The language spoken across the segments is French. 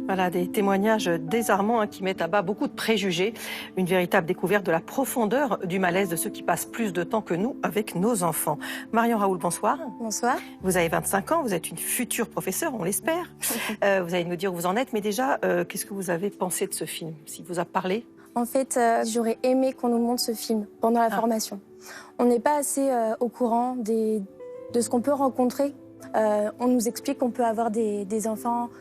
Voilà, des témoignages désarmants qui mettent à bas beaucoup de préjugés. Une véritable découverte de la profondeur du malaise de ceux qui passent plus de temps que nous avec nos enfants. Marion Raoul, bonsoir. Bonsoir. Vous avez 25 ans, vous êtes une future professeure, on l'espère. Vous allez nous dire où vous en êtes, mais déjà, qu'est-ce que vous avez pensé de ce film, s'il vous a parlé? En fait, j'aurais aimé qu'on nous montre ce film pendant la formation. On n'est pas assez au courant de ce qu'on peut rencontrer. On nous explique qu'on peut avoir des enfants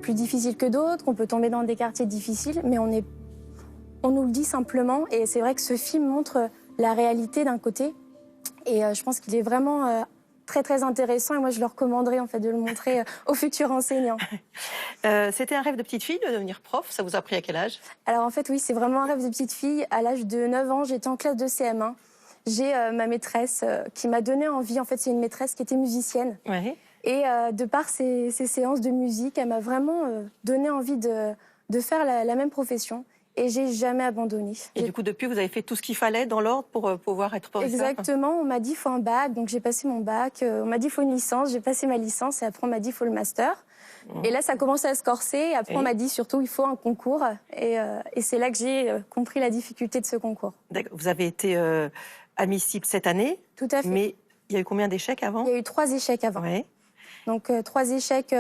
plus difficiles que d'autres, qu'on peut tomber dans des quartiers difficiles, mais on nous le dit simplement. Et c'est vrai que ce film montre la réalité d'un côté. Et je pense qu'il est vraiment très, très intéressant. Et moi, je le recommanderais en fait, de le montrer aux futurs enseignants. C'était un rêve de petite fille de devenir prof. Ça vous a pris à quel âge? Alors en fait, oui, c'est vraiment un rêve de petite fille. À l'âge de 9 ans, j'étais en classe de CM1. J'ai ma maîtresse qui m'a donné envie. En fait, c'est une maîtresse qui était musicienne. Ouais. Et de par ces séances de musique, elle m'a vraiment donné envie de faire la même profession. Et j'ai jamais abandonné. Et du coup, depuis, vous avez fait tout ce qu'il fallait dans l'ordre pour pouvoir être professeur? Exactement. On m'a dit qu'il faut un bac, donc j'ai passé mon bac. On m'a dit qu'il faut une licence, j'ai passé ma licence. Et après, on m'a dit qu'il faut le master. Et là, ça commençait à se corser. Et après, on m'a dit surtout il faut un concours. Et c'est là que j'ai compris la difficulté de ce concours. Vous avez été admissible cette année. Tout à fait. Mais il y a eu combien d'échecs avant? Il y a eu 3 échecs avant. Ouais. Donc 3 échecs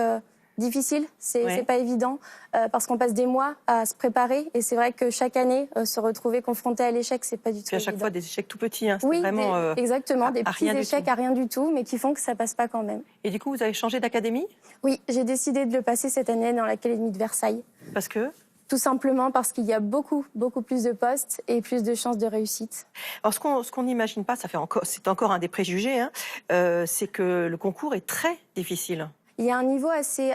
difficiles, c'est pas évident parce qu'on passe des mois à se préparer et c'est vrai que chaque année se retrouver confronté à l'échec, c'est pas du tout Puis à évident. chaque fois des échecs tout petits, hein. Oui, vraiment exactement, des petits échecs à rien du tout, mais qui font que ça passe pas quand même. Et du coup, vous avez changé d'académie? Oui, j'ai décidé de le passer cette année dans l'Académie de Versailles. Parce que? Tout simplement parce qu'il y a beaucoup plus de postes et plus de chances de réussite. Alors, ce qu'on n'imagine pas, c'est encore un des préjugés, hein, c'est que le concours est très difficile. Il y a un niveau assez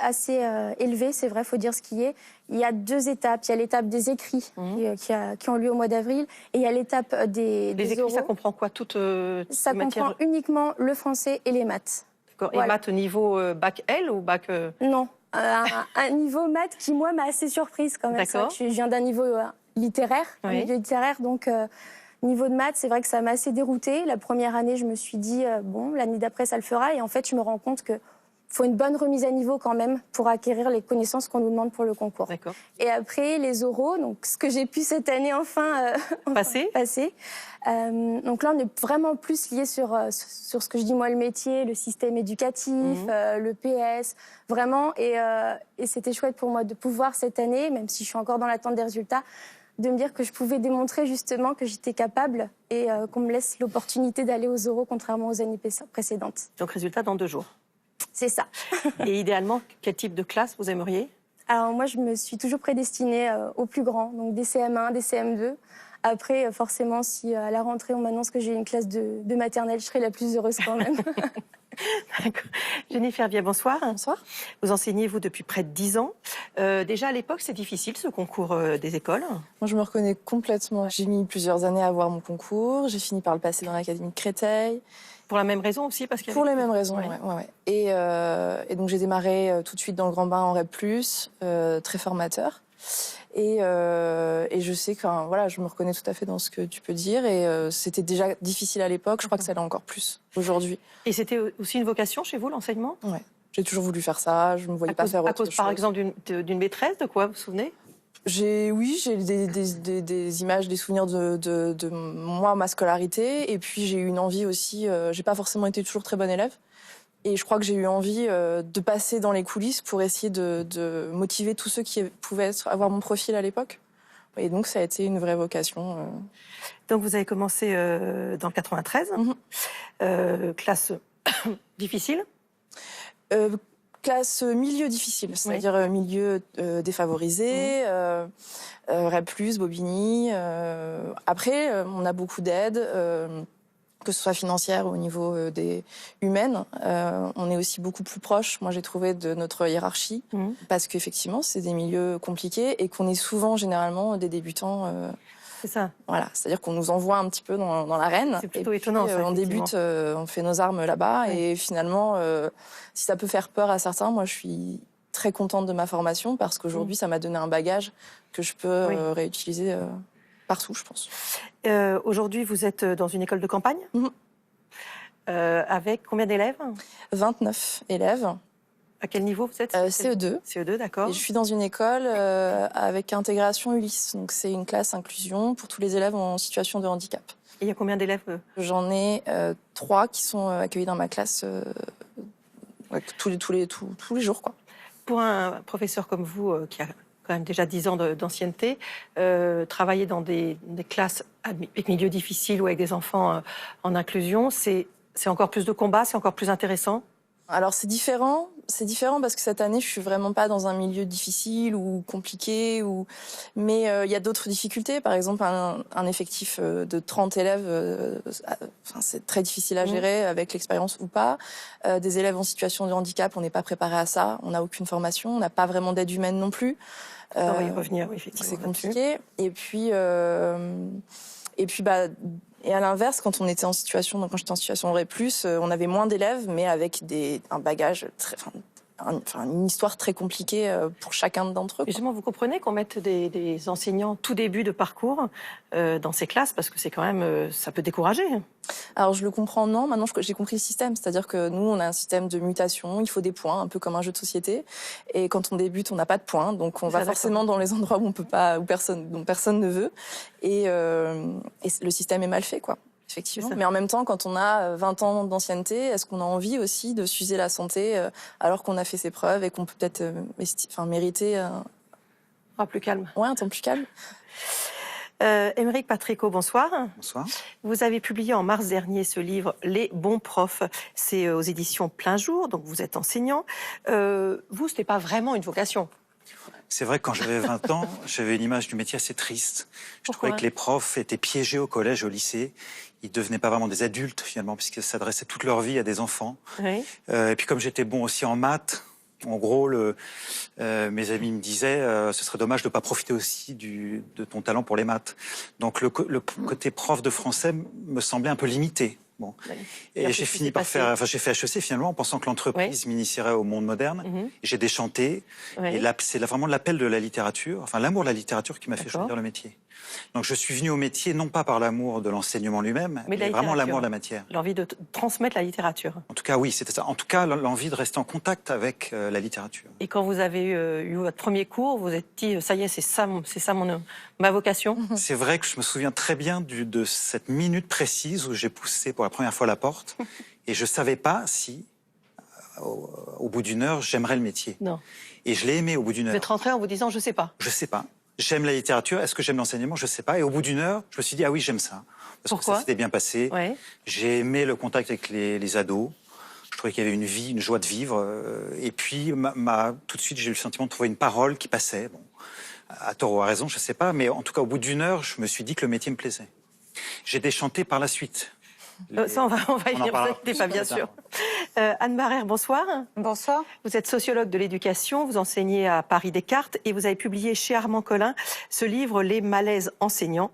élevé, c'est vrai, il faut dire ce qui est. Il y a 2 étapes. Il y a l'étape des écrits qui ont lieu au mois d'avril et il y a l'étape des écrits, oraux. Ça comprend quoi? Ça comprend uniquement le français et les maths. D'accord. Voilà. Et maths au niveau bac L ou bac... Non, un niveau maths qui, moi, m'a assez surprise quand même. D'accord. Je viens d'un niveau littéraire, un milieu littéraire, donc... Niveau de maths, c'est vrai que ça m'a assez déroutée. La première année, je me suis dit, bon, l'année d'après, ça le fera. Et en fait, je me rends compte qu'il faut une bonne remise à niveau quand même pour acquérir les connaissances qu'on nous demande pour le concours. D'accord. Et après, les oraux, donc ce que j'ai pu cette année enfin passer. Donc là, on est vraiment plus lié sur ce que je dis moi, le métier, le système éducatif, le PS, vraiment. Et c'était chouette pour moi de pouvoir cette année, même si je suis encore dans l'attente des résultats, de me dire que je pouvais démontrer justement que j'étais capable et qu'on me laisse l'opportunité d'aller aux oraux contrairement aux années précédentes. Donc résultat dans 2 jours. C'est ça. Et idéalement, quel type de classe vous aimeriez? Alors moi, je me suis toujours prédestinée aux plus grands, donc des CM1, des CM2. Après, forcément, si à la rentrée, on m'annonce que j'ai une classe de maternelle, je serai la plus heureuse quand même. D'accord. Jennifer Vier, bonsoir. Bonsoir. Vous enseignez, vous, depuis près de 10 ans. Déjà, à l'époque, c'est difficile, ce concours des écoles? Moi, je me reconnais complètement. J'ai mis plusieurs années à avoir mon concours. J'ai fini par le passer dans l'Académie de Créteil. Pour la même raison aussi parce Pour les mêmes raisons, ouais. Et donc, j'ai démarré tout de suite dans le Grand Bain en REP+, très formateur. Et je sais que voilà, je me reconnais tout à fait dans ce que tu peux dire. Et c'était déjà difficile à l'époque. Je crois que ça l'est encore plus aujourd'hui. Et c'était aussi une vocation chez vous, l'enseignement? Ouais. J'ai toujours voulu faire ça. Je ne me voyais pas faire autre chose. À cause, par exemple, d'une maîtresse, de quoi vous vous souvenez? J'ai des images, des souvenirs de moi, ma scolarité. Et puis, j'ai eu une envie aussi. J'ai pas forcément été toujours très bonne élève. Et je crois que j'ai eu envie de passer dans les coulisses pour essayer de motiver tous ceux qui pouvaient avoir mon profil à l'époque. Et donc, ça a été une vraie vocation. Donc, vous avez commencé dans le 93. Classe difficile? Classe milieu difficile, c'est-à-dire milieu défavorisé, REP+, Bobigny. Après, on a beaucoup d'aides. Que ce soit financière ou au niveau des humaines, on est aussi beaucoup plus proche, moi j'ai trouvé, de notre hiérarchie, parce qu'effectivement c'est des milieux compliqués et qu'on est souvent généralement des débutants. C'est ça. Voilà, c'est-à-dire qu'on nous envoie un petit peu dans l'arène. C'est plutôt étonnant. Ça, on débute, on fait nos armes là-bas et finalement, si ça peut faire peur à certains, moi je suis très contente de ma formation parce qu'aujourd'hui ça m'a donné un bagage que je peux réutiliser partout, je pense. Aujourd'hui, vous êtes dans une école de campagne avec combien d'élèves? 29 élèves. À quel niveau vous êtes? CE2. CE2, d'accord. Et je suis dans une école avec intégration ULIS. Donc c'est une classe inclusion pour tous les élèves en situation de handicap. Et il y a combien d'élèves? J'en ai 3 qui sont accueillis dans ma classe tous les jours, quoi. Pour un professeur comme vous, qui a quand même déjà 10 ans d'ancienneté, travailler dans des classes avec milieux difficiles ou avec des enfants en inclusion, c'est encore plus de combat, c'est encore plus intéressant? Alors c'est différent parce que cette année je suis vraiment pas dans un milieu difficile ou compliqué mais il y a d'autres difficultés. Par exemple un effectif de 30 élèves, c'est très difficile à gérer avec l'expérience ou pas. Des élèves en situation de handicap, on n'est pas préparé à ça, on n'a aucune formation, on n'a pas vraiment d'aide humaine non plus. On va y revenir, oui, effectivement. C'est compliqué. Et puis et à l'inverse, quand j'étais en situation RE+, on avait moins d'élèves, mais avec un bagage une histoire très compliquée pour chacun d'entre eux. Justement, vous comprenez qu'on mette des enseignants tout début de parcours dans ces classes, parce que c'est quand même, ça peut décourager. Alors je le comprends, non. Maintenant j'ai compris le système, c'est-à-dire que nous on a un système de mutation, il faut des points, un peu comme un jeu de société. Et quand on débute, on n'a pas de points, donc on va forcément dans les endroits où on peut pas, dont personne ne veut. Et le système est mal fait, quoi. Effectivement. Mais en même temps, quand on a 20 ans d'ancienneté, est-ce qu'on a envie aussi de s'user la santé alors qu'on a fait ses preuves et qu'on peut peut-être mériter Un plus calme. Ouais, un temps plus calme. Aymeric Patrico, bonsoir. Bonsoir. Vous avez publié en mars dernier ce livre « Les bons profs ». C'est aux éditions Plein Jour, donc vous êtes enseignant. Vous, ce n'était pas vraiment une vocation. C'est vrai que quand j'avais 20 ans, j'avais une image du métier assez triste. Je Pourquoi? trouvais que les profs étaient piégés au collège, au lycée. Ils devenaient pas vraiment des adultes, finalement, puisqu'ils s'adressaient toute leur vie à des enfants. Oui. Et puis comme j'étais bon aussi en maths, en gros, mes amis me disaient ce serait dommage de ne pas profiter aussi de ton talent pour les maths. Donc le côté prof de français me semblait un peu limité. Bon. Oui. Et j'ai fini par j'ai fait HEC finalement en pensant que l'entreprise m'initierait au monde moderne. Et j'ai déchanté. Oui. Et c'est vraiment l'appel de la littérature, enfin l'amour de la littérature qui m'a fait choisir le métier. Donc je suis venu au métier non pas par l'amour de l'enseignement lui-même, mais vraiment l'amour de la matière. L'envie de transmettre la littérature. En tout cas, oui, c'était ça. En tout cas, l'envie de rester en contact avec la littérature. Et quand vous avez eu votre premier cours, vous vous êtes dit, ça y est, c'est ça ma vocation? C'est vrai que je me souviens très bien de cette minute précise où j'ai poussé pour la première fois la porte et je ne savais pas si, au bout d'une heure, j'aimerais le métier. Non. Et je l'ai aimé au bout d'une heure. Vous êtes rentré en vous disant, je ne sais pas. Je ne sais pas. J'aime la littérature. Est-ce que j'aime l'enseignement? Je ne sais pas. Et au bout d'une heure, je me suis dit, ah oui, j'aime ça. Parce Pourquoi? que ça s'était bien passé. Ouais. J'ai aimé le contact avec les ados. Je trouvais qu'il y avait une vie, une joie de vivre. Et puis, tout de suite, j'ai eu le sentiment de trouver une parole qui passait. Bon, à tort ou à raison, je ne sais pas. Mais en tout cas, au bout d'une heure, je me suis dit que le métier me plaisait. J'ai déchanté par la suite. Ça, on va y venir, vous inquiétez pas, bien sûr. Anne Barrère, bonsoir. Bonsoir. Vous êtes sociologue de l'éducation, vous enseignez à Paris Descartes et vous avez publié chez Armand Collin ce livre « Les malaises enseignants ».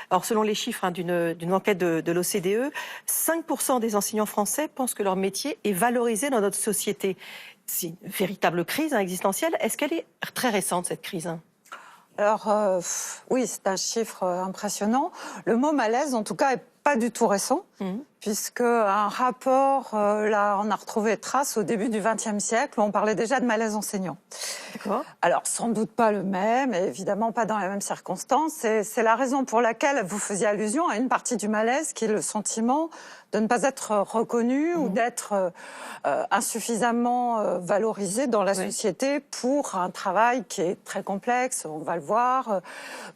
Alors, selon les chiffres d'une enquête de l'OCDE, 5% des enseignants français pensent que leur métier est valorisé dans notre société. C'est une véritable crise existentielle. Est-ce qu'elle est très récente, cette crise? Alors, oui, c'est un chiffre impressionnant. Le mot malaise, en tout cas, est pas du tout récent, puisque un rapport, là, on a retrouvé trace au début du XXe siècle où on parlait déjà de malaise enseignant. D'accord. Alors, sans doute pas le même, et évidemment pas dans les mêmes circonstances. C'est la raison pour laquelle vous faisiez allusion à une partie du malaise qui est le sentiment de ne pas être reconnu ou d'être insuffisamment valorisé dans la société pour un travail qui est très complexe, on va le voir,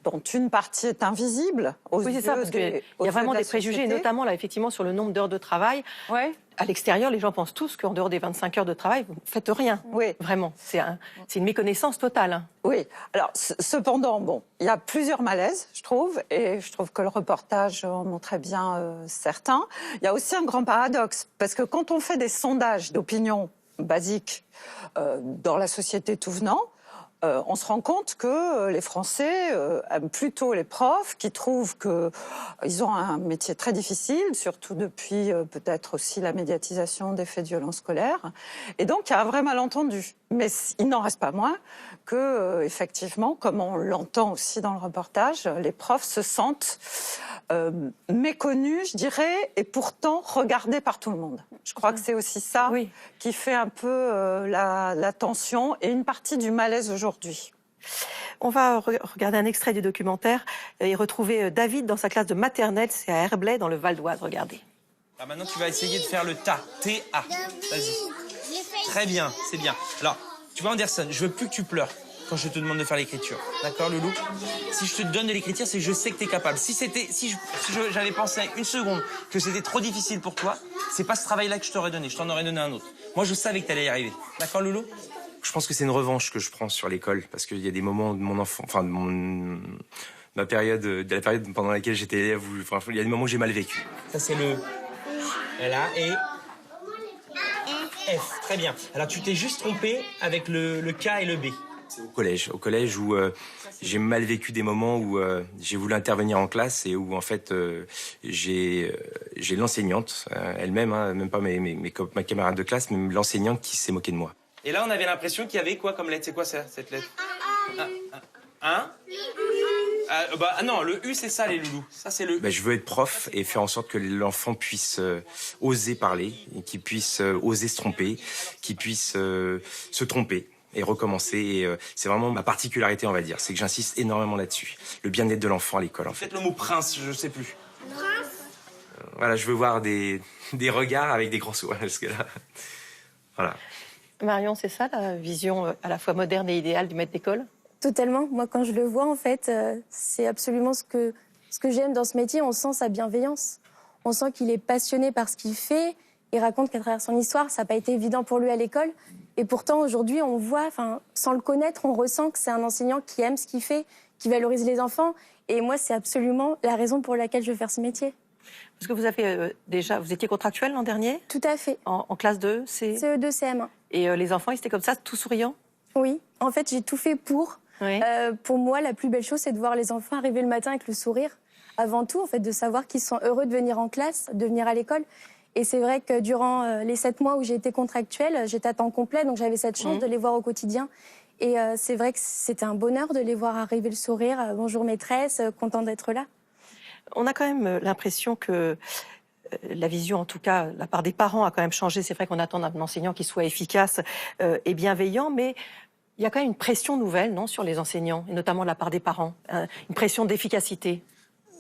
dont une partie est invisible aux yeux. Oui, c'est ça, parce qu'il y a vraiment des préjugés, notamment là, effectivement, sur le nombre d'heures de travail. Ouais. À l'extérieur, les gens pensent tous qu'en dehors des 25 heures de travail, vous ne faites rien. Oui. Vraiment, c'est une méconnaissance totale. Oui. Alors, cependant, bon, il y a plusieurs malaises, je trouve, et je trouve que le reportage en montrait bien certains. Il y a aussi un grand paradoxe, parce que quand on fait des sondages d'opinion basiques dans la société tout venant, on se rend compte que les Français aiment plutôt les profs, qui trouvent qu'ils ont un métier très difficile, surtout depuis peut-être aussi la médiatisation des faits de violence scolaire. Et donc, il y a un vrai malentendu. Mais il n'en reste pas moins que, effectivement, comme on l'entend aussi dans le reportage, les profs se sentent méconnus, je dirais, et pourtant regardés par tout le monde. Je crois que c'est aussi ça qui fait un peu la tension et une partie du malaise aujourd'hui. On va regarder un extrait du documentaire et retrouver David dans sa classe de maternelle, c'est à Herblay, dans le Val d'Oise. Regardez. Alors maintenant, tu vas essayer de faire le ta, T-A. Vas-y. Très bien, c'est bien. Alors, tu vois, Anderson, je veux plus que tu pleures quand je te demande de faire l'écriture. D'accord, Loulou? Si je te donne de l'écriture, c'est que je sais que tu es capable. Si j'avais pensé une seconde que c'était trop difficile pour toi, c'est pas ce travail-là que je t'aurais donné. Je t'en aurais donné un autre. Moi, je savais que tu allais y arriver. D'accord, Loulou? Je pense que c'est une revanche que je prends sur l'école, parce qu'il y a des moments de mon enfant, enfin de la période pendant laquelle j'étais élève, il y a des moments où j'ai mal vécu. Ça, c'est le L-A et F. Très bien. Alors, tu t'es juste trompé avec le K et le B. C'est au collège où j'ai mal vécu des moments où j'ai voulu intervenir en classe et où en fait j'ai l'enseignante elle-même, hein, même pas ma camarade de classe, mais l'enseignante qui s'est moquée de moi. Et là, on avait l'impression qu'il y avait quoi comme lettre? C'est quoi ça, cette lettre? Non, le U, c'est ça, les loulous. Ça, c'est le U. Je veux être prof et faire en sorte que l'enfant puisse oser parler, qu'il puisse oser se tromper, qu'il puisse se tromper et recommencer. Et c'est vraiment ma particularité, on va dire. C'est que j'insiste énormément là-dessus. Le bien-être de l'enfant à l'école, en fait. Peut-être le mot prince, je sais plus. Voilà, je veux voir des regards avec des grands sourires, parce que là... Voilà. Marion, c'est ça la vision à la fois moderne et idéale du maître d'école? Totalement. Moi, quand je le vois, en fait, c'est absolument ce que j'aime dans ce métier. On sent sa bienveillance. On sent qu'il est passionné par ce qu'il fait. Il raconte qu'à travers son histoire, ça n'a pas été évident pour lui à l'école. Et pourtant, aujourd'hui, on voit, sans le connaître, on ressent que c'est un enseignant qui aime ce qu'il fait, qui valorise les enfants. Et moi, c'est absolument la raison pour laquelle je veux faire ce métier. Parce que vous avez vous étiez contractuel l'an dernier? Tout à fait. En classe 2, CE2, CM1. Et les enfants, ils étaient comme ça, tout souriants? Oui. En fait, j'ai tout fait pour. Oui. Pour moi, la plus belle chose, c'est de voir les enfants arriver le matin avec le sourire. Avant tout, en fait, de savoir qu'ils sont heureux de venir en classe, de venir à l'école. Et c'est vrai que durant les 7 mois où j'ai été contractuelle, j'étais à temps complet, donc j'avais cette chance de les voir au quotidien. Et c'est vrai que c'était un bonheur de les voir arriver le sourire. Bonjour maîtresse, content d'être là. On a quand même l'impression que la vision, en tout cas, la part des parents a quand même changé. C'est vrai qu'on attend d'un enseignant qui soit efficace et bienveillant, mais il y a quand même une pression nouvelle, non, sur les enseignants, et notamment de la part des parents, une pression d'efficacité.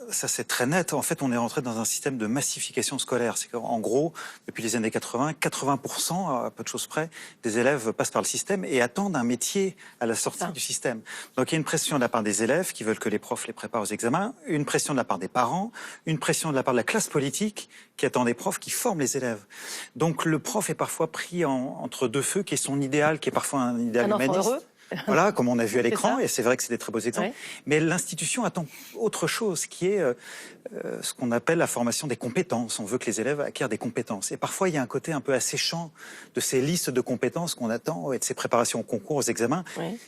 Ça, c'est très net. En fait, on est rentré dans un système de massification scolaire. C'est qu'en gros, depuis les années 80%, à peu de choses près, des élèves passent par le système et attendent un métier à la sortie du système. Donc, il y a une pression de la part des élèves qui veulent que les profs les préparent aux examens, une pression de la part des parents, une pression de la part de la classe politique qui attend des profs qui forment les élèves. Donc, le prof est parfois pris entre deux feux, qui est son idéal, qui est parfois un idéal humaniste. Heureux. Voilà, comme on a vu à l'écran, ça. et c'est vrai que c'est des très beaux exemples. Oui. Mais l'institution attend autre chose, qui est ce qu'on appelle la formation des compétences. On veut que les élèves acquièrent des compétences. Et parfois, il y a un côté un peu asséchant de ces listes de compétences qu'on attend et de ces préparations aux concours, aux examens,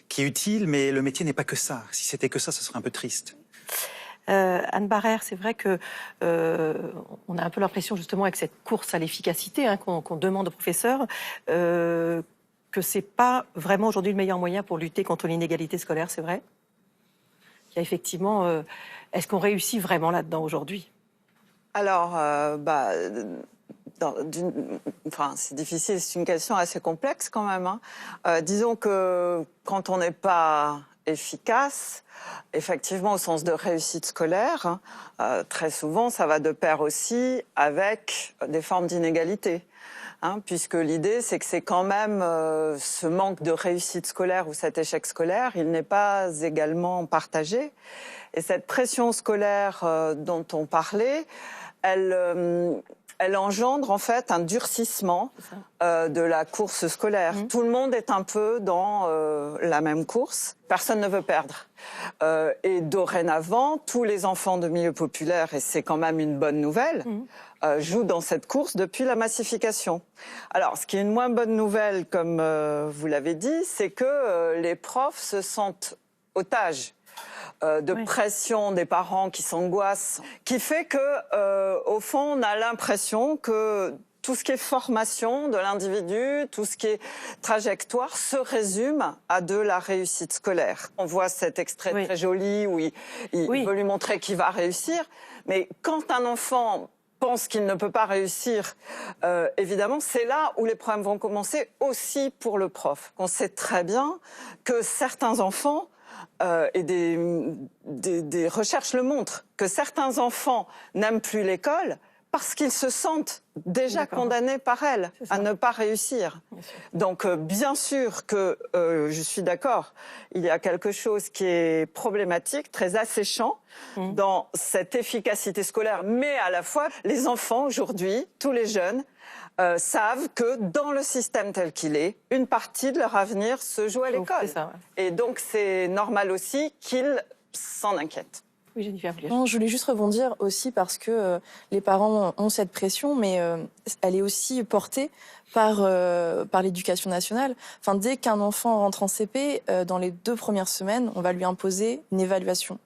qui est utile, mais le métier n'est pas que ça. Si c'était que ça, ce serait un peu triste. Anne Barrère, c'est vrai que on a un peu l'impression, justement, avec cette course à l'efficacité qu'on demande aux professeurs, que c'est pas vraiment aujourd'hui le meilleur moyen pour lutter contre l'inégalité scolaire, c'est vrai? Il y a effectivement, est-ce qu'on réussit vraiment là-dedans aujourd'hui? Alors, c'est difficile, c'est une question assez complexe quand même. Hein. Disons que quand on n'est pas efficace, effectivement au sens de réussite scolaire, très souvent ça va de pair aussi avec des formes d'inégalité. Puisque l'idée, c'est que c'est quand même ce manque de réussite scolaire ou cet échec scolaire, il n'est pas également partagé. Et cette pression scolaire dont on parlait, elle engendre en fait un durcissement de la course scolaire. Tout le monde est un peu dans la même course. Personne ne veut perdre. Et dorénavant, tous les enfants de milieu populaire, et c'est quand même une bonne nouvelle, jouent dans cette course depuis la massification. Alors, ce qui est une moins bonne nouvelle, comme vous l'avez dit, c'est que les profs se sentent otages de pression des parents qui s'angoissent, qui fait que, au fond, on a l'impression que tout ce qui est formation de l'individu, tout ce qui est trajectoire se résume à de la réussite scolaire. On voit cet extrait très joli où il veut lui montrer qu'il va réussir, mais quand un enfant pense qu'il ne peut pas réussir, évidemment, c'est là où les problèmes vont commencer aussi pour le prof. On sait très bien que certains enfants, et des recherches le montrent, que certains enfants n'aiment plus l'école parce qu'ils se sentent déjà condamnés par elle à ne pas réussir. Donc bien sûr que je suis d'accord, il y a quelque chose qui est problématique, très asséchant dans cette efficacité scolaire, mais à la fois les enfants aujourd'hui, tous les jeunes, savent que dans le système tel qu'il est, une partie de leur avenir se joue à l'école. Et donc c'est normal aussi qu'ils s'en inquiètent. Oui, Geneviève. Non, je voulais juste rebondir aussi parce que les parents ont cette pression, mais elle est aussi portée par l'éducation nationale. Enfin, dès qu'un enfant rentre en CP, dans les 2 premières semaines, on va lui imposer une évaluation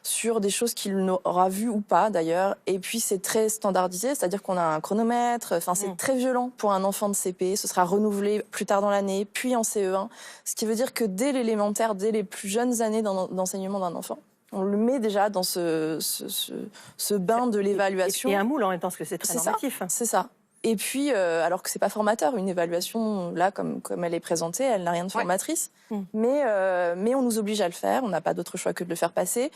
sur des choses qu'il n'aura vues ou pas d'ailleurs. Et puis c'est très standardisé, c'est-à-dire qu'on a un chronomètre. Enfin, c'est très violent pour un enfant de CP. Ce sera renouvelé plus tard dans l'année, puis en CE1. Ce qui veut dire que dès l'élémentaire, dès les plus jeunes années d'enseignement d'un enfant, on le met déjà dans ce bain de l'évaluation. Et un moule en même temps, parce que c'est très normatif. C'est ça. Et puis, alors que c'est pas formateur, une évaluation, là, comme elle est présentée, elle n'a rien de formatrice. Mais on nous oblige à le faire, on n'a pas d'autre choix que de le faire passer.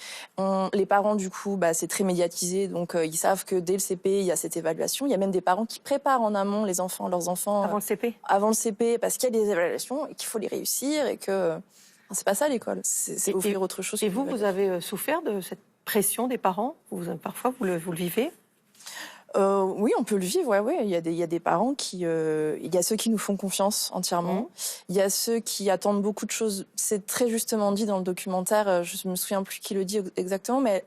Les parents, du coup, c'est très médiatisé, donc ils savent que dès le CP, il y a cette évaluation. Il y a même des parents qui préparent en amont leurs enfants. Avant le CP. Avant le CP, parce qu'il y a des évaluations et qu'il faut les réussir et que... C'est pas ça l'école, c'est offrir autre chose. Et vous avez souffert de cette pression des parents? Parfois, vous le vivez? Oui, on peut le vivre, ouais. Il y a des parents qui... il y a ceux qui nous font confiance entièrement. Il y a ceux qui attendent beaucoup de choses. C'est très justement dit dans le documentaire, je me souviens plus qui le dit exactement, mais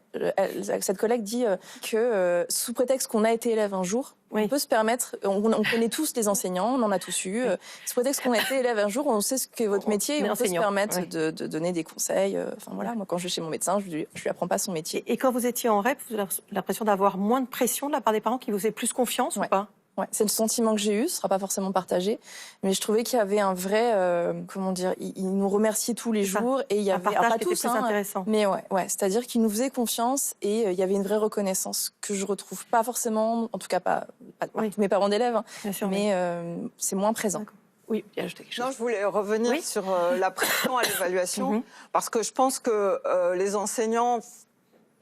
cette collègue dit que sous prétexte qu'on a été élève un jour, on peut se permettre, on connaît tous les enseignants, on en a tous eu. Sous prétexte qu'on a été élève un jour, on sait ce qu'est votre métier et on peut se permettre de donner des conseils. Enfin voilà, moi quand je vais chez mon médecin, je lui apprends pas son métier. Et quand vous étiez en REP, vous avez l'impression d'avoir moins de pression de la part des parents qui vous faisaient plus confiance ou pas? Ouais, c'est le sentiment que j'ai eu, ce sera pas forcément partagé, mais je trouvais qu'il y avait un vrai, comment dire, ils nous remerciaient tous les jours et il y avait pas tous, intéressant. Mais ouais, c'est-à-dire qu'ils nous faisaient confiance et il y avait une vraie reconnaissance que je retrouve pas forcément, en tout cas pas tous mes parents d'élèves, mais c'est moins présent. Oui, il y a ajouté quelque chose. Non, je voulais revenir sur la pression à l'évaluation, parce que je pense que les enseignants,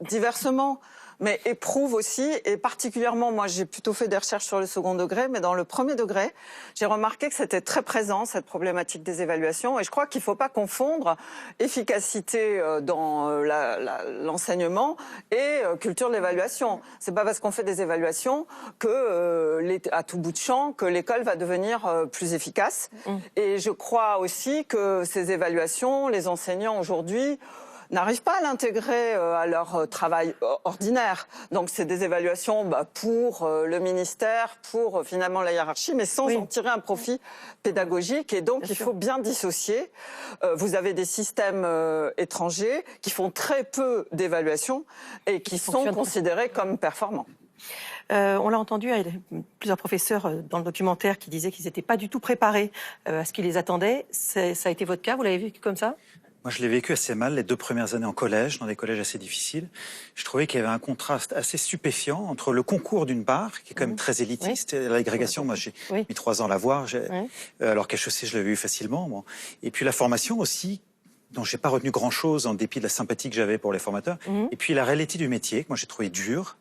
diversement, mais éprouvent aussi, et particulièrement, moi j'ai plutôt fait des recherches sur le second degré, mais dans le premier degré, j'ai remarqué que c'était très présent, cette problématique des évaluations, et je crois qu'il ne faut pas confondre efficacité dans l'enseignement et culture de l'évaluation. C'est pas parce qu'on fait des évaluations que, à tout bout de champ, que l'école va devenir plus efficace. Et je crois aussi que ces évaluations, les enseignants aujourd'hui, n'arrivent pas à l'intégrer à leur travail ordinaire. Donc c'est des évaluations pour le ministère, pour finalement la hiérarchie, mais sans en tirer un profit pédagogique. Et donc il faut bien dissocier. Vous avez des systèmes étrangers qui font très peu d'évaluations et qui sont considérés comme performants. On l'a entendu, il y a plusieurs professeurs dans le documentaire qui disaient qu'ils n'étaient pas du tout préparés à ce qui les attendait. Ça a été votre cas? Vous l'avez vécu comme ça? Moi, je l'ai vécu assez mal les 2 premières années en collège, dans des collèges assez difficiles. Je trouvais qu'il y avait un contraste assez stupéfiant entre le concours d'une part, qui est quand même très élitiste, et l'agrégation, moi j'ai mis 3 ans à la voir, alors qu'HEC je l'avais eu facilement. Bon. Et puis la formation aussi, dont j'ai pas retenu grand-chose en dépit de la sympathie que j'avais pour les formateurs. Et puis la réalité du métier, que moi j'ai trouvé dur.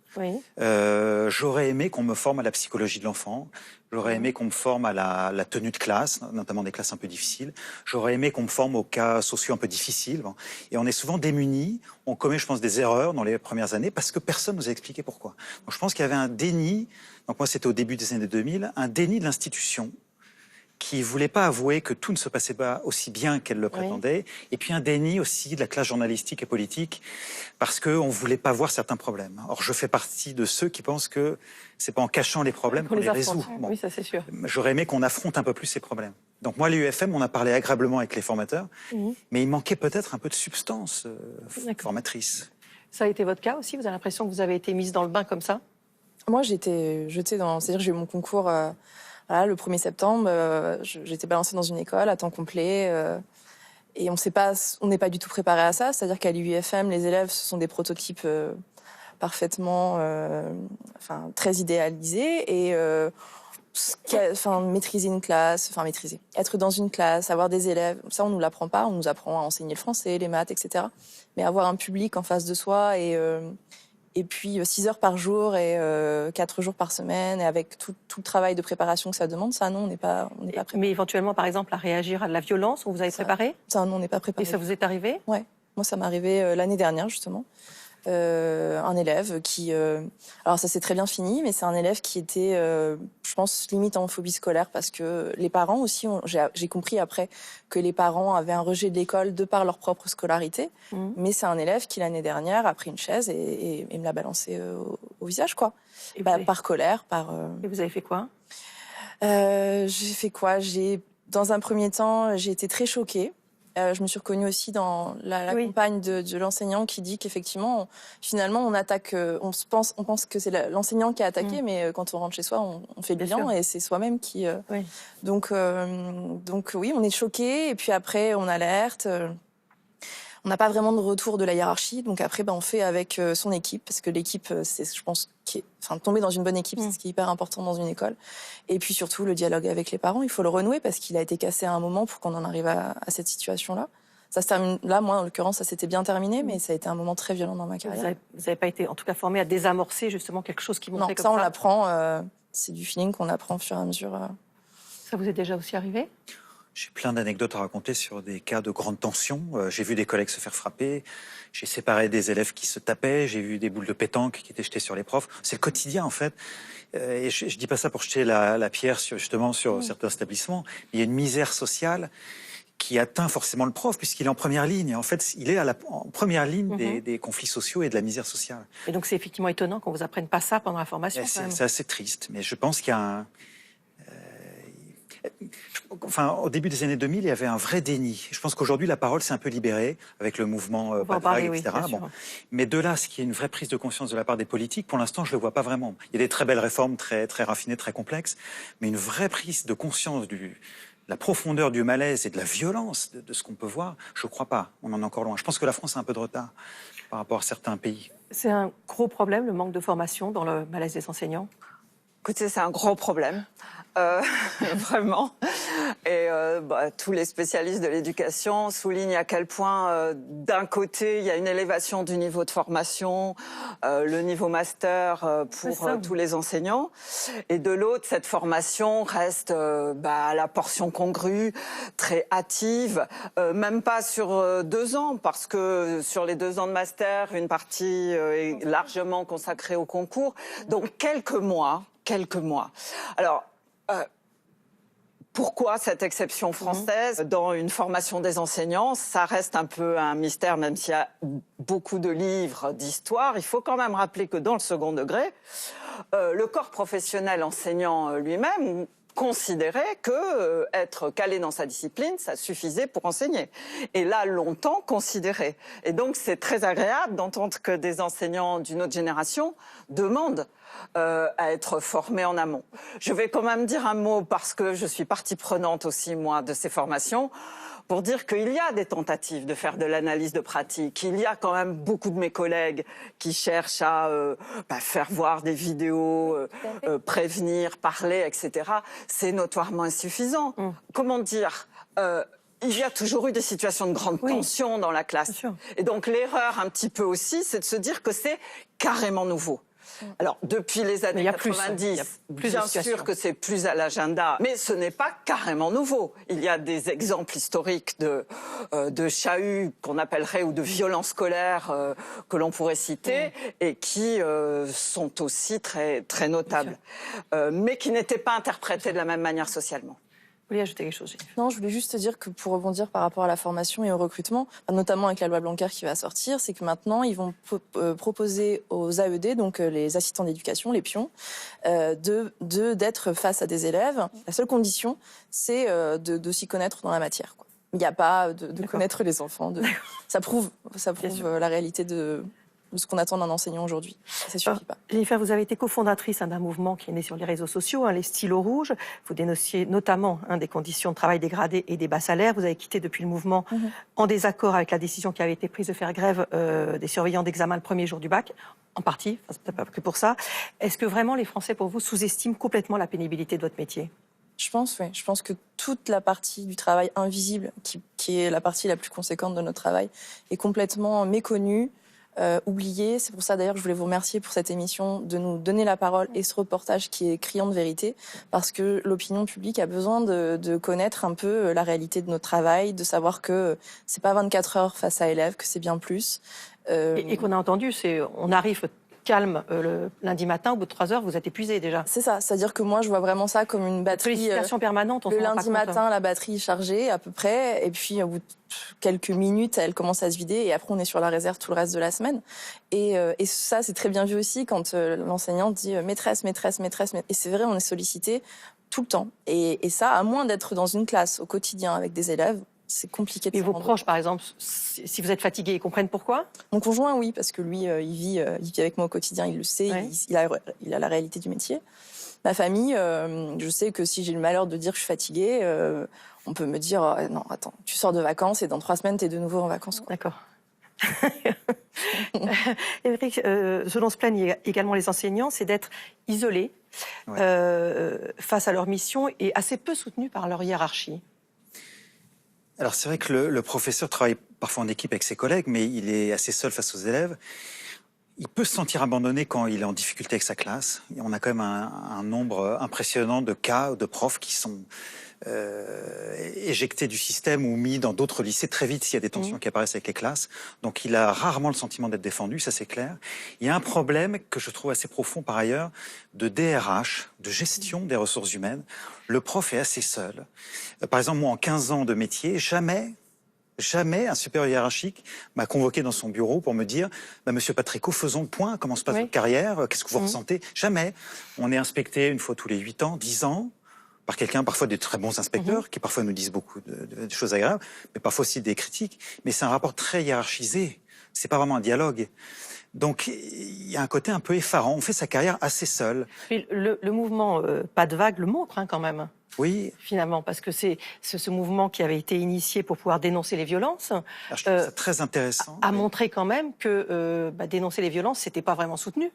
J'aurais aimé qu'on me forme à la psychologie de l'enfant. J'aurais aimé qu'on me forme à la tenue de classe, notamment des classes un peu difficiles. J'aurais aimé qu'on me forme aux cas sociaux un peu difficiles. Bon. Et on est souvent démunis. On commet, je pense, des erreurs dans les premières années parce que personne nous a expliqué pourquoi. Donc je pense qu'il y avait un déni. Donc moi, c'était au début des années 2000, un déni de l'institution qui voulait pas avouer que tout ne se passait pas aussi bien qu'elle le prétendait, et puis un déni aussi de la classe journalistique et politique, parce qu'on voulait pas voir certains problèmes. Or, je fais partie de ceux qui pensent que c'est pas en cachant les problèmes qu'on les résout. Bon. Oui, ça c'est sûr. J'aurais aimé qu'on affronte un peu plus ces problèmes. Donc moi, à l'UFM, on a parlé agréablement avec les formateurs, mais il manquait peut-être un peu de substance formatrice. Ça a été votre cas aussi? Vous avez l'impression que vous avez été mise dans le bain comme ça? Moi, j'étais jetée dans... C'est-à-dire que j'ai eu mon concours voilà, le 1er septembre. J'étais balancée dans une école à temps complet. Et on n'est pas du tout préparé à ça. C'est-à-dire qu'à l'UIFM, les élèves, ce sont des prototypes parfaitement... très idéalisés. Et maîtriser une classe... Être dans une classe, avoir des élèves... Ça, on nous l'apprend pas. On nous apprend à enseigner le français, les maths, etc. Mais avoir un public en face de soi et puis 6 heures par jour et 4 jours par semaine, et avec tout le travail de préparation que ça demande, ça, non, on n'est pas préparé. Mais éventuellement, par exemple, à réagir à de la violence, on vous avez préparé? Ça, non, on n'est pas préparé. Et ça vous est arrivé? Ouais, moi, ça m'est arrivé l'année dernière, justement. Un élève qui... alors, ça s'est très bien fini, mais c'est un élève qui était, je pense, limite en phobie scolaire, parce que les parents aussi, j'ai compris après que les parents avaient un rejet de l'école de par leur propre scolarité, mais c'est un élève qui, l'année dernière, a pris une chaise et me l'a balancé au visage, quoi. Par colère, par... Et vous avez fait quoi? J'ai fait quoi? Dans un premier temps, j'ai été très choquée. Je me suis reconnue aussi dans la compagne de l'enseignant qui dit qu'effectivement, finalement, on attaque, on pense que c'est l'enseignant qui a attaqué, mais quand on rentre chez soi, on fait le bilan et c'est soi-même qui... Donc oui, on est choqués et puis après, on alerte. On n'a pas vraiment de retour de la hiérarchie, donc après, on fait avec son équipe, parce que l'équipe, c'est, je pense, tomber dans une bonne équipe, c'est ce qui est hyper important dans une école. Et puis surtout, le dialogue avec les parents, il faut le renouer, parce qu'il a été cassé à un moment pour qu'on en arrive à cette situation-là. Ça se termine là, moi, en l'occurrence, ça s'était bien terminé, mais ça a été un moment très violent dans ma carrière. Vous n'avez pas été, en tout cas, formé à désamorcer justement quelque chose qui montrait comme ça? Non, ça, on l'apprend, c'est du feeling qu'on apprend au fur et à mesure. Ça vous est déjà aussi arrivé? J'ai plein d'anecdotes à raconter sur des cas de grande tension. J'ai vu des collègues se faire frapper, j'ai séparé des élèves qui se tapaient, j'ai vu des boules de pétanque qui étaient jetées sur les profs. C'est le quotidien, en fait. Et je dis pas ça pour jeter la pierre sur certains établissements. Il y a une misère sociale qui atteint forcément le prof, puisqu'il est en première ligne. Et en fait, il est en première ligne des conflits sociaux et de la misère sociale. Et donc, c'est effectivement étonnant qu'on vous apprenne pas ça pendant la formation. C'est assez triste, mais je pense qu'il y a un... au début des années 2000, il y avait un vrai déni. Je pense qu'aujourd'hui, la parole s'est un peu libérée avec le mouvement Pas de vague, etc. Mais de là, ce qui est une vraie prise de conscience de la part des politiques, pour l'instant, je ne le vois pas vraiment. Il y a des très belles réformes, très, très raffinées, très complexes, mais une vraie prise de conscience de la profondeur du malaise et de la violence de ce qu'on peut voir, je ne crois pas. On en est encore loin. Je pense que la France a un peu de retard par rapport à certains pays. C'est un gros problème, le manque de formation dans le malaise des enseignants? Écoutez, c'est un gros problème, vraiment. Et tous les spécialistes de l'éducation soulignent à quel point, d'un côté, il y a une élévation du niveau de formation, le niveau master pour tous les enseignants. Et de l'autre, cette formation reste à la portion congrue, très hâtive, même pas sur 2 ans, parce que sur les 2 ans de master, une partie est largement consacrée au concours. Donc quelques mois. Alors, pourquoi cette exception française dans une formation des enseignants? Ça reste un peu un mystère, même s'il y a beaucoup de livres d'histoire. Il faut quand même rappeler que dans le second degré, le corps professionnel enseignant lui-même considérait que être calé dans sa discipline, ça suffisait pour enseigner. Et là, longtemps considéré. Et donc, c'est très agréable d'entendre que des enseignants d'une autre génération demandent à être formés en amont. Je vais quand même dire un mot, parce que je suis partie prenante aussi, moi, de ces formations, pour dire qu'il y a des tentatives de faire de l'analyse de pratique. Il y a quand même beaucoup de mes collègues qui cherchent à faire voir des vidéos, prévenir, parler, etc. C'est notoirement insuffisant. Comment dire il y a toujours eu des situations de grande tension dans la classe. Et donc l'erreur un petit peu aussi, c'est de se dire que c'est carrément nouveau. Alors, depuis les années 90, bien sûr que c'est plus à l'agenda, mais ce n'est pas carrément nouveau. Il y a des exemples historiques de chahuts qu'on appellerait, ou de violences scolaires que l'on pourrait citer, et qui sont aussi très, très notables, mais qui n'étaient pas interprétés de la même manière socialement. Vous voulez ajouter quelque chose, Jennifer? Non, je voulais juste te dire que pour rebondir par rapport à la formation et au recrutement, notamment avec la loi Blanquer qui va sortir, c'est que maintenant, ils vont proposer aux AED, donc les assistants d'éducation, les pions, d'être face à des élèves. La seule condition, c'est de s'y connaître dans la matière, quoi. Il n'y a pas de connaître les enfants. Ça prouve la réalité de ce qu'on attend d'un enseignant aujourd'hui. Ça suffit pas. Jennifer, vous avez été cofondatrice d'un mouvement qui est né sur les réseaux sociaux, les stylos rouges. Vous dénonciez notamment des conditions de travail dégradées et des bas salaires. Vous avez quitté depuis le mouvement en désaccord avec la décision qui avait été prise de faire grève des surveillants d'examen le premier jour du bac, en partie, c'est peut-être pas que pour ça. Est-ce que vraiment les Français, pour vous, sous-estiment complètement la pénibilité de votre métier ? Je pense, oui. Je pense que toute la partie du travail invisible, qui est la partie la plus conséquente de notre travail, est complètement méconnue, oubliée. C'est pour ça, d'ailleurs, que je voulais vous remercier pour cette émission, de nous donner la parole et ce reportage qui est criant de vérité, parce que l'opinion publique a besoin de connaître un peu la réalité de notre travail, de savoir que c'est pas 24 heures face à élèves, que c'est bien plus. Et qu'on a entendu, on arrive calme le lundi matin, au bout de 3 heures, vous êtes épuisé déjà. C'est ça, c'est-à-dire que moi je vois vraiment ça comme une batterie. Sollicitation permanente, on le s'en rend pas lundi compte. matin, la batterie est chargée à peu près, et puis au bout de quelques minutes, elle commence à se vider, et après on est sur la réserve tout le reste de la semaine. Et ça, c'est très bien vu aussi quand l'enseignant dit maîtresse, maîtresse, maîtresse, et c'est vrai, on est sollicité tout le temps. Et ça, à moins d'être dans une classe au quotidien avec des élèves, c'est compliqué de Et s'en vos rendre proches, par exemple, si vous êtes fatigué, ils comprennent pourquoi ? Mon conjoint, oui, parce que lui, il vit avec moi au quotidien, il le sait, Ouais. il a la réalité du métier. Ma famille, je sais que si j'ai le malheur de dire que je suis fatiguée, on peut me dire non, attends, tu sors de vacances et dans 3 semaines, t'es de nouveau en vacances. Quoi. D'accord. Éric, ce dont se plaignent également les enseignants, c'est d'être isolés face à leur mission et assez peu soutenus par leur hiérarchie. Alors c'est vrai que le professeur travaille parfois en équipe avec ses collègues, mais il est assez seul face aux élèves. Il peut se sentir abandonné quand il est en difficulté avec sa classe. Et on a quand même un nombre impressionnant de cas de profs qui sont éjectés du système ou mis dans d'autres lycées très vite s'il y a des tensions qui apparaissent avec les classes. Donc il a rarement le sentiment d'être défendu, ça c'est clair. Il y a un problème que je trouve assez profond par ailleurs de DRH, de gestion des ressources humaines. Le prof est assez seul. Par exemple, moi en 15 ans de métier, jamais un supérieur hiérarchique m'a convoqué dans son bureau pour me dire Monsieur Patrico, faisons le point, comment se passe votre carrière, qu'est-ce que vous ressentez ? Jamais. On est inspecté une fois tous les 8 ans, 10 ans, par quelqu'un, parfois des très bons inspecteurs, qui parfois nous disent beaucoup de choses agréables, mais parfois aussi des critiques. Mais c'est un rapport très hiérarchisé. C'est pas vraiment un dialogue. Donc, il y a un côté un peu effarant. On fait sa carrière assez seul. Le mouvement Pas de vague le montre quand même. Oui. Finalement, parce que c'est ce mouvement qui avait été initié pour pouvoir dénoncer les violences. Alors, je trouve ça très intéressant. A montré quand même que dénoncer les violences, c'était pas vraiment soutenu.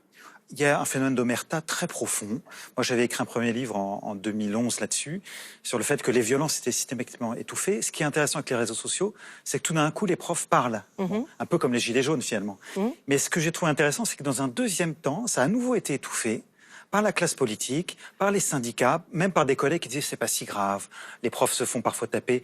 Il y a un phénomène d'omerta très profond. Moi, j'avais écrit un premier livre en 2011 là-dessus, sur le fait que les violences étaient systématiquement étouffées. Ce qui est intéressant avec les réseaux sociaux, c'est que tout d'un coup, les profs parlent. Un peu comme les gilets jaunes, finalement. Mais ce que j'ai trouvé intéressant, c'est que dans un deuxième temps, ça a à nouveau été étouffé par la classe politique, par les syndicats, même par des collègues qui disaient c'est pas si grave, les profs se font parfois taper,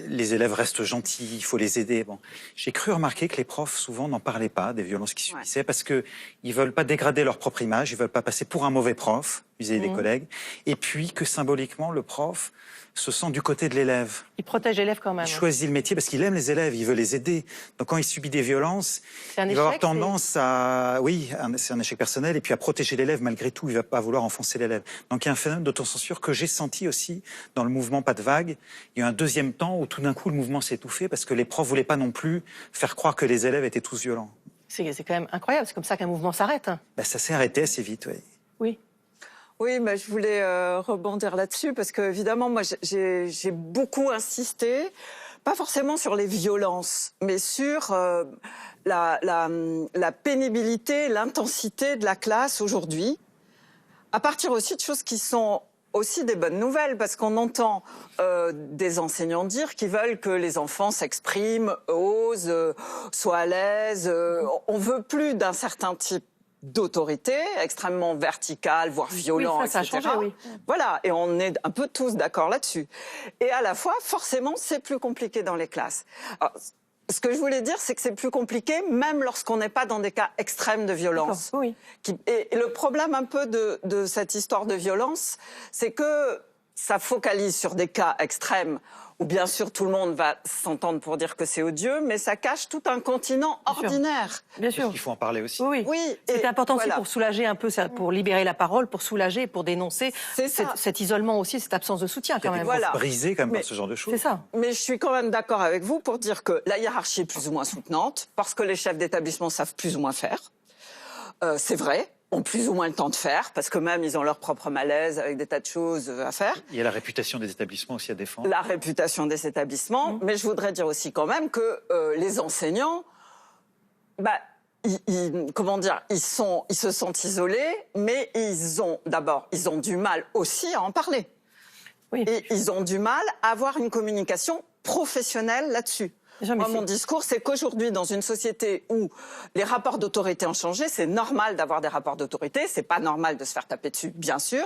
les élèves restent gentils, il faut les aider. Bon, j'ai cru remarquer que les profs souvent n'en parlaient pas des violences qui subissaient parce que ils veulent pas dégrader leur propre image, ils veulent pas passer pour un mauvais prof vis-à-vis des collègues, et puis que symboliquement le prof se sent du côté de l'élève. Il protège l'élève quand même. Il choisit le métier parce qu'il aime les élèves, il veut les aider. Donc quand il subit des violences, il va avoir tendance à... Oui, c'est un échec personnel, et puis à protéger l'élève malgré tout, il va pas vouloir enfoncer l'élève. Donc il y a un phénomène d'autocensure que j'ai senti aussi dans le mouvement Pas de vague. Il y a eu un deuxième temps où tout d'un coup le mouvement s'est étouffé parce que les profs voulaient pas non plus faire croire que les élèves étaient tous violents. C'est quand même incroyable, c'est comme ça qu'un mouvement s'arrête. Ça s'est arrêté assez vite, oui. Oui. Oui, mais je voulais rebondir là-dessus parce que évidemment, moi, j'ai beaucoup insisté, pas forcément sur les violences, mais sur la pénibilité, l'intensité de la classe aujourd'hui, à partir aussi de choses qui sont aussi des bonnes nouvelles, parce qu'on entend des enseignants dire qu'ils veulent que les enfants s'expriment, osent, soient à l'aise. On veut plus d'un certain type d'autorité, extrêmement verticale, voire violent, ça etc. a changé, oui. Voilà, et on est un peu tous d'accord là-dessus. Et à la fois, forcément, c'est plus compliqué dans les classes. Alors, ce que je voulais dire, c'est que c'est plus compliqué, même lorsqu'on n'est pas dans des cas extrêmes de violence. Oui. Et le problème un peu de cette histoire de violence, c'est que ça focalise sur des cas extrêmes où bien sûr tout le monde va s'entendre pour dire que c'est odieux, mais ça cache tout un continent ordinaire. Bien sûr. Il faut en parler aussi. Oui, oui. Oui, C'est et important aussi voilà. pour soulager un peu, pour libérer la parole, pour soulager, pour dénoncer C'est ça. cet isolement aussi, cette absence de soutien quand même. Voilà. Brisé quand même Mais- par ce genre de choses. C'est ça. Mais je suis quand même d'accord avec vous pour dire que la hiérarchie est plus ou moins soutenante, parce que les chefs d'établissement savent plus ou moins faire. C'est vrai, ont plus ou moins le temps de faire, parce que même ils ont leur propre malaise avec des tas de choses à faire. Il y a la réputation des établissements aussi à défendre. La réputation des établissements, mais je voudrais dire aussi quand même que les enseignants, comment dire, ils se sentent isolés, mais ils ont du mal aussi à en parler. Oui. Et ils ont du mal à avoir une communication professionnelle là-dessus. Déjà, mais Moi, mon discours, c'est qu'aujourd'hui, dans une société où les rapports d'autorité ont changé, c'est normal d'avoir des rapports d'autorité, c'est pas normal de se faire taper dessus, bien sûr,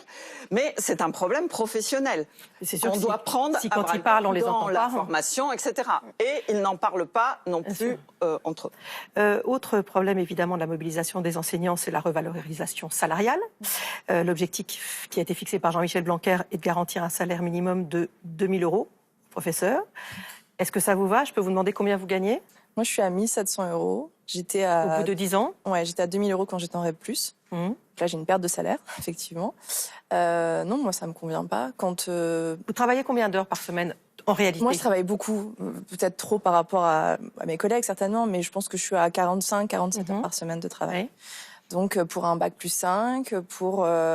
mais c'est un problème professionnel. C'est sûr On que doit prendre si à quand bras ils le parlent, on corps les dans entend la pas. formation, etc. Et ils n'en parlent pas non plus entre eux. Autre problème évidemment de la mobilisation des enseignants, c'est la revalorisation salariale. L'objectif qui a été fixé par Jean-Michel Blanquer est de garantir un salaire minimum de 2 000 € professeur. Est-ce que ça vous va? Je peux vous demander combien vous gagnez Moi, je suis à 1 700 €. au bout de 10 ans? Ouais, j'étais à 2 000 € quand j'étais en REP+. Mhm. Là, j'ai une perte de salaire, effectivement. Non, moi, ça me convient pas. Vous travaillez combien d'heures par semaine en réalité? Moi, je travaille beaucoup, peut-être trop par rapport à mes collègues, certainement, mais je pense que je suis à 45, 47 heures par semaine de travail. Oui. Donc, pour un bac plus 5,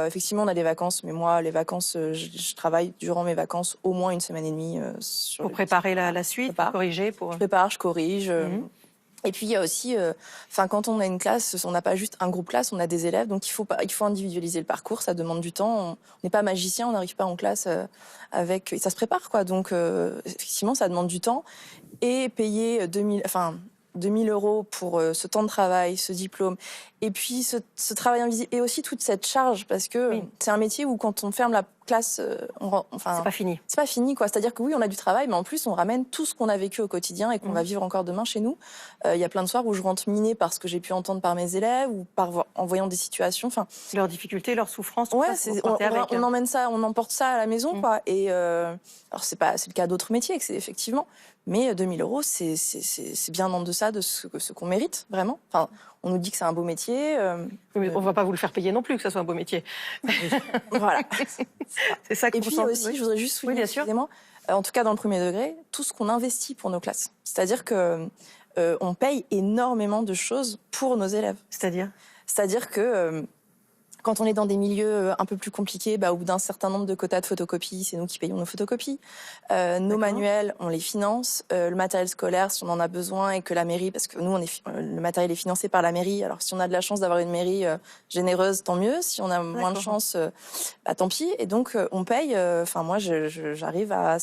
effectivement, on a des vacances, mais moi, les vacances, je travaille durant mes vacances au moins 1 semaine et demie. Pour préparer la suite, prépare. pour corriger, pour... Je prépare, je corrige. Mhm. Et puis il y a aussi, quand on a une classe, on n'a pas juste un groupe classe, on a des élèves, donc il faut individualiser le parcours. Ça demande du temps. On n'est pas magicien, on n'arrive pas en classe et ça se prépare quoi. Donc effectivement, ça demande du temps et payer 2 000 € pour ce temps de travail, ce diplôme, et puis ce travail invisible et aussi toute cette charge parce que c'est un métier où quand on ferme la classe, c'est pas fini. C'est pas fini, quoi. C'est-à-dire que oui, on a du travail, mais en plus, on ramène tout ce qu'on a vécu au quotidien et qu'on va vivre encore demain chez nous. Il y a plein de soirs où je rentre minée par ce que j'ai pu entendre par mes élèves ou en voyant des situations. Enfin, leurs difficultés, leurs souffrances, tout ouais, ça, vous portez avec. on emmène ça, on emporte ça à la maison, quoi. Et alors c'est le cas d'autres métiers, effectivement. Mais 2 000 €, c'est bien en deçà de ce qu'on mérite, vraiment. Enfin, on nous dit que c'est un beau métier. Mais on va pas vous le faire payer non plus, que ça soit un beau métier. Voilà. C'est ça que Et vous puis sentez, aussi, oui. je voudrais juste souligner, bien sûr. excusez-moi, en tout cas dans le premier degré, tout ce qu'on investit pour nos classes. C'est-à-dire que on paye énormément de choses pour nos élèves. C'est-à-dire que quand on est dans des milieux un peu plus compliqués, au bout d'un certain nombre de quotas de photocopies, c'est nous qui payons nos photocopies. Nos manuels, on les finance. Le matériel scolaire, si on en a besoin, et que la mairie, parce que nous, le matériel est financé par la mairie. Alors, si on a de la chance d'avoir une mairie généreuse, tant mieux. Si on a moins de chance, tant pis. Et donc, on paye. Moi, j'arrive à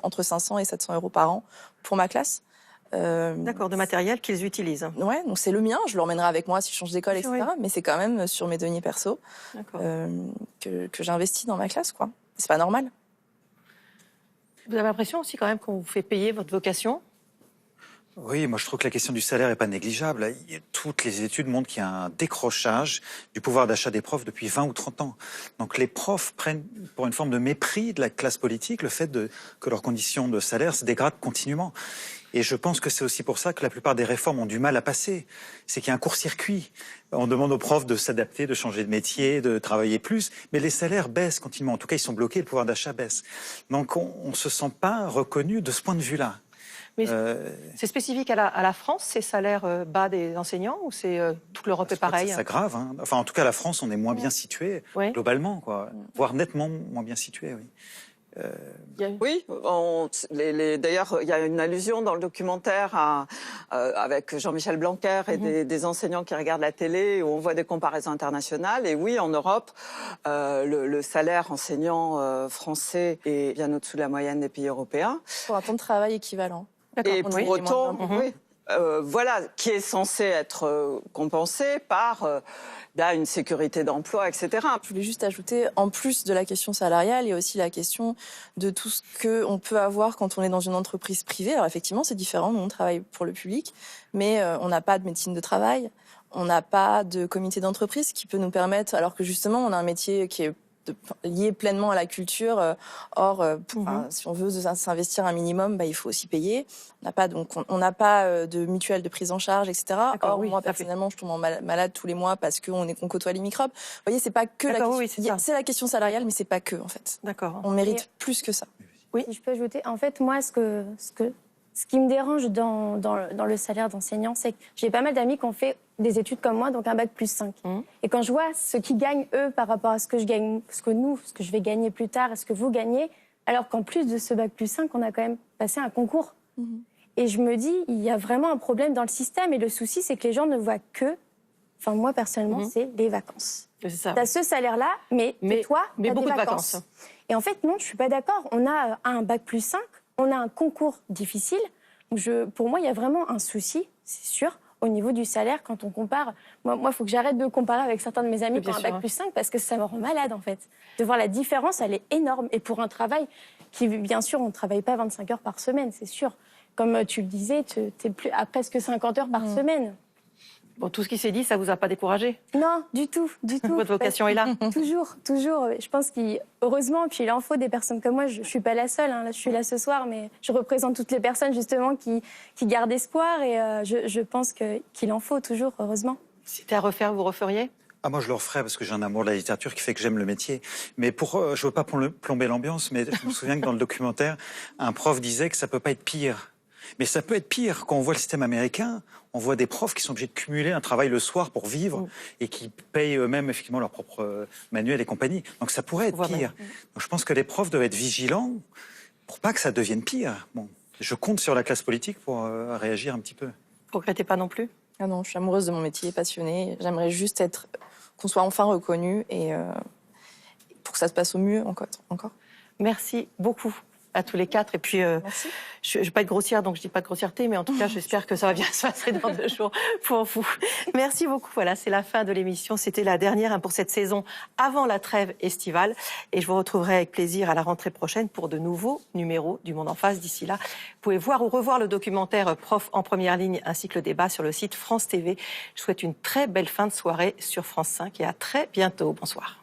entre 500 et 700 € par an pour ma classe. D'accord, de matériel qu'ils utilisent. Ouais, donc c'est le mien, je l'emmènerai avec moi si je change d'école, etc. Oui. Mais c'est quand même sur mes deniers perso que j'investis dans ma classe, quoi. C'est pas normal. Vous avez l'impression aussi quand même qu'on vous fait payer votre vocation? Oui, moi je trouve que la question du salaire n'est pas négligeable. Toutes les études montrent qu'il y a un décrochage du pouvoir d'achat des profs depuis 20 ou 30 ans. Donc les profs prennent pour une forme de mépris de la classe politique le fait que leurs conditions de salaire se dégradent continuellement. Et je pense que c'est aussi pour ça que la plupart des réformes ont du mal à passer. C'est qu'il y a un court-circuit. On demande aux profs de s'adapter, de changer de métier, de travailler plus, mais les salaires baissent continuellement. En tout cas, ils sont bloqués, le pouvoir d'achat baisse. Donc on ne se sent pas reconnu de ce point de vue-là. Mais c'est spécifique à la France, ces salaires bas des enseignants, ou c'est toute l'Europe est pareil? C'est grave. Hein. Enfin, en tout cas, la France, on est moins bien situé globalement, quoi. Voire nettement moins bien situé, oui. Oui, d'ailleurs, il y a une allusion dans le documentaire avec Jean-Michel Blanquer et des enseignants qui regardent la télé où on voit des comparaisons internationales. Et oui, en Europe, le salaire enseignant français est bien au-dessous de la moyenne des pays européens. Pour un temps de travail équivalent. Et pour autant, qui est censé être compensé par une sécurité d'emploi, etc. Je voulais juste ajouter, en plus de la question salariale, il y a aussi la question de tout ce qu'on peut avoir quand on est dans une entreprise privée. Alors effectivement, c'est différent, nous on travaille pour le public, mais on n'a pas de médecine de travail, on n'a pas de comité d'entreprise qui peut nous permettre, alors que justement on a un métier qui est lié pleinement à la culture. Si on veut s'investir un minimum, il faut aussi payer. On n'a pas de mutuelle de prise en charge, etc. Or, moi, personnellement, je tombe malade tous les mois parce qu'on côtoie les microbes. Vous voyez, c'est pas que c'est la question salariale, mais c'est pas que, en fait. D'accord. On mérite plus que ça. Oui, si je peux ajouter. En fait, moi, ce qui me dérange dans le salaire d'enseignant, c'est que j'ai pas mal d'amis qui ont fait des études comme moi, donc un bac plus 5. Et quand je vois ce qu'ils gagnent, eux, par rapport à ce que je gagne, ce que je vais gagner plus tard et ce que vous gagnez, alors qu'en plus de ce bac plus 5, on a quand même passé un concours. Et je me dis, il y a vraiment un problème dans le système. Et le souci, c'est que les gens ne voient que, enfin moi personnellement, c'est les vacances. C'est ça. T'as ce salaire-là, mais toi, t'as beaucoup des de vacances. vacances. Et en fait, non, je suis pas d'accord. On a un bac plus 5, on a un concours difficile. Pour moi, il y a vraiment un souci, c'est sûr, au niveau du salaire quand on compare. Moi, il faut que j'arrête de comparer avec certains de mes amis qui ont un bac plus 5 parce que ça me rend malade, en fait. De voir la différence, elle est énorme. Et pour un travail qui, bien sûr, on ne travaille pas 25 heures par semaine, c'est sûr. Comme tu le disais, tu es à presque 50 heures par semaine. Bon, tout ce qui s'est dit, ça vous a pas découragé? Non, du tout, du tout. Votre vocation est là. Toujours. Je pense qu'heureusement, puis il en faut des personnes comme moi. Je suis pas la seule. Là, je suis là ce soir, mais je représente toutes les personnes justement qui gardent espoir. Et je pense qu'il en faut toujours, heureusement. Si c'était à refaire, vous referiez? Moi, je le referais parce que j'ai un amour de la littérature qui fait que j'aime le métier. Mais je veux pas plomber l'ambiance, mais je me souviens que dans le documentaire, un prof disait que ça peut pas être pire. Mais ça peut être pire. Quand on voit le système américain, on voit des profs qui sont obligés de cumuler un travail le soir pour vivre et qui payent eux-mêmes effectivement leur propre manuel et compagnie. Donc ça pourrait être pire. Donc je pense que les profs doivent être vigilants pour pas que ça devienne pire. Bon, je compte sur la classe politique pour réagir un petit peu. Vous regrettez pas non plus? Ah non, je suis amoureuse de mon métier, passionnée. J'aimerais juste qu'on soit enfin reconnu et pour que ça se passe au mieux encore. Merci beaucoup à tous les quatre. Et puis, je ne vais pas être grossière, donc je ne dis pas de grossièreté, mais en tout cas, j'espère que ça va bien se passer dans 2 jours pour vous. Merci beaucoup. Voilà, c'est la fin de l'émission. C'était la dernière pour cette saison avant la trêve estivale. Et je vous retrouverai avec plaisir à la rentrée prochaine pour de nouveaux numéros du Monde en face. D'ici là, vous pouvez voir ou revoir le documentaire Prof en première ligne ainsi que le débat sur le site France TV. Je souhaite une très belle fin de soirée sur France 5 et à très bientôt. Bonsoir.